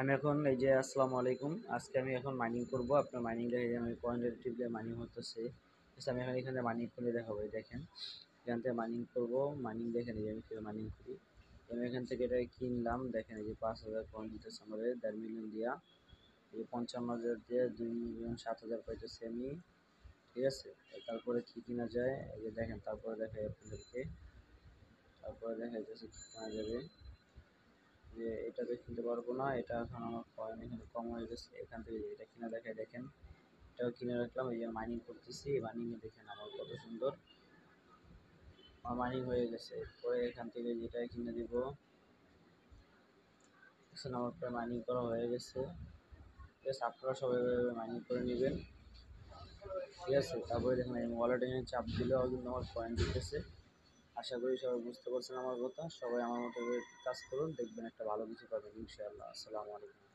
আমি এখন এই যে আসসালামু আলাইকুম। আজকে আমি এখন মাইনিং করব। আপনার মাইনিং দেখে যে আমি কয়েন টিপলে মাইনিং হতেছে। আমি এখন এখানে মাইনিং করে দেখাবো। এই দেখেন, এখান থেকে মাইনিং করব। মাইনিং দেখেন এই যে আমি কীভাবে মাইনিং করি। আমি এখান থেকে এটা কিনলাম। দেখেন এই যে 5,000 কয়েন দিতেছে আমাদের 1.5 মিলিয়ন দিয়া। এই 55,000 দিয়ে 2,07,000 পাইতেছি আমি। ঠিক আছে, তারপরে কি কিনা যায় এই যে দেখেন, তারপরে দেখাই আপনাদেরকে। তারপরে দেখাইতেছে কি কেনা যাবে। যে এটাতে কিনতে পারবো না, এটা এখন আমার কয়েন এখানে কম হয়ে গেছে। এখান থেকে এটা কিনা দেখায় দেখেন, এটাও কিনে রাখলাম। এই যে মাইনিং করতেছি, মাইনিংয়ে দেখেন আমার কত সুন্দর আমার মাইনিং হয়ে গেছে। পরে এখান থেকে যেটা কিনে দিব, এখন আমার প্রায় মাইনিং করা হয়ে গেছে। ঠিক আছে, আপনারা সবাই মাইনিং করে নেবেন। ঠিক আছে, তারপরে দেখেন এই ওয়ালেটে এখানে চাপ দিলেও কিন্তু আমার কয়েন দিতেছে। আশা করি সবাই বুঝতে পারছেন আমার কথা। সবাই আমার মতো করে কাজ করুন, দেখবেন একটা ভালো কিছু পাবেন ইনশাআল্লাহ। আসসালামু আলাইকুম।